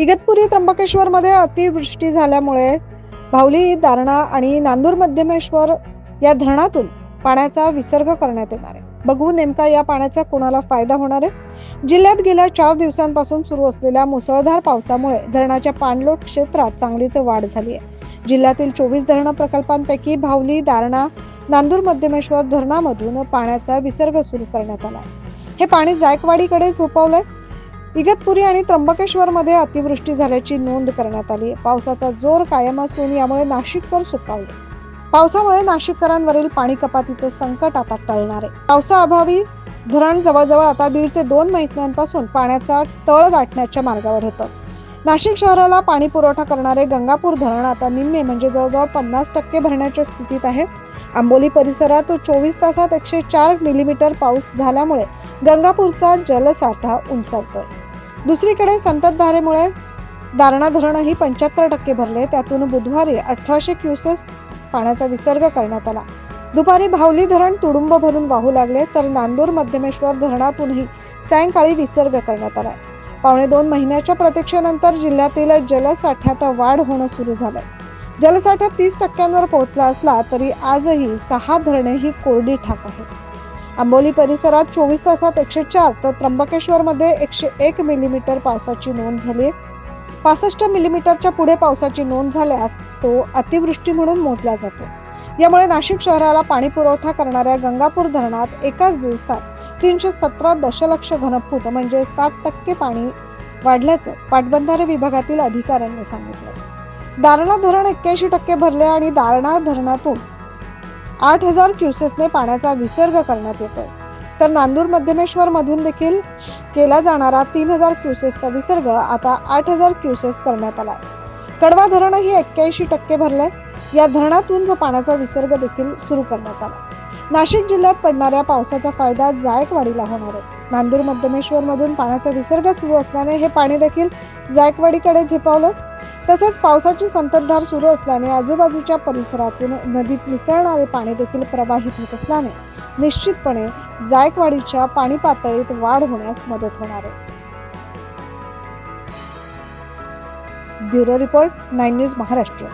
इगतपुरी त्र्यंबकेश्वर मध्ये अतिवृष्टी झाल्यामुळे भावली, दारणा आणि नांदूर मध्यमेश्वर या धरणातून पाण्याचा विसर्ग करण्यात येणार आहे. बघू नेमका या पाण्याचा कोणाला फायदा होणार आहे. जिल्ह्यात गेल्या 4 दिवसांपासून सुरू असलेल्या मुसळधार पावसामुळे धरणाच्या पाणलोट क्षेत्रात चांगलीच वाढ झाली आहे. जिल्ह्यातील 24 धरण प्रकल्पांपैकी भावली, दारणा, नांदूर मध्यमेश्वर धरणामधून पाण्याचा विसर्ग सुरू करण्यात आला. हे पाणी जायकवाडीकडे झोपवलंय. इगतपुरी आणि त्र्यंबकेश्वर मध्ये अतिवृष्टी झाल्याची नोंद करण्यात आली. पावसाचा जोर कायम असून यामुळे नाशिककर सुखावले. पावसामुळे नाशिककरांवरील पाणी कपातीचं संकट आता टळणार आहे. पावसाअभावी धरण जवळजवळ आता 1.5 ते 2 महिन्यांपासून पाण्याचा तळ गाठण्याच्या मार्गावर होतं. नाशिक शहराला पाणी पुरवठा करणारे गंगापूर धरण आता निम्मे म्हणजे जवळजवळ 50% भरण्याच्या स्थितीत आहे. आंबोली परिसरात 24 तासात 104 मिलीमीटर पाऊस झाल्यामुळे गंगापूरचा जलसाठा उंचावतोय. दुसरीकडे संततधारेमुळे दारणा धरणही 75% भरले. त्यातून बुधवारी 1800 क्युसेस पाण्याचा विसर्ग करण्यात आला. दुपारी भावली धरण तुडुंब भरून वाहू लागले, तर नांदूर मध्यमेश्वर धरणातूनही सायंकाळी विसर्ग करण्यात आला. 1.25 महिन्याच्या प्रतीक्षेनंतर जिल्ह्यातील जलसाठ्यात वाढ होणं सुरू झालंय. जलसाठा 30% पोहोचला असला तरी आजही 6 धरणे ही कोरडी ठाक आहेत. आंबोली परिसरात 24 तासात 104 तर त्र्यंबकेश्वर मध्ये 101 मिलीमीटर पावसाची नोंद झाली. 65 मिलीमीटरच्या पुढे पावसाची नोंद झाल्यास तो अतिवृष्टी म्हणून मोजला जातो. यामुळे नाशिक शहराला पाणी पुरवठा करणाऱ्या गंगापूर धरणात एकाच दिवसात 317 दशलक्ष घनफूट म्हणजे 60% पाणी वाढल्याचं पाटबंधारे विभागातील अधिकाऱ्यांनी सांगितलं. दारणा धरण 81% भरले आणि दारणा धरणातून 8000 क्युसेसने पाण्याचा विसर्ग करण्यात येतोय. तर नांदूर मध्यमेश्वर मधून देखील केला जाणारा 3000 क्युसेसचा विसर्ग आता 8000 क्युसेस करण्यात आला. कडवा धरणही 81% भरलंय. या धरणातून जो पाण्याचा विसर्ग देखील सुरू करण्यात आला. नाशिक जिल्ह्यात पडणाऱ्या पावसाचा फायदा जायकवाडीला होणार आहे. नांदूर मध्यमेश्वर मधून पाण्याचा विसर्ग सुरू असल्याने हे पाणी देखील जायकवाडीकडे झेपावलं. तसेच पावसाची संततधार सुरू असल्याने आजूबाजूच्या परिसरातून नदीत मिसळणारे पाणी देखील प्रवाहित होत असल्याने निश्चितपणे जायकवाडीच्या पाणी पातळीत वाढ होण्यास मदत होणार आहे. Bureau report 9 news Maharashtra.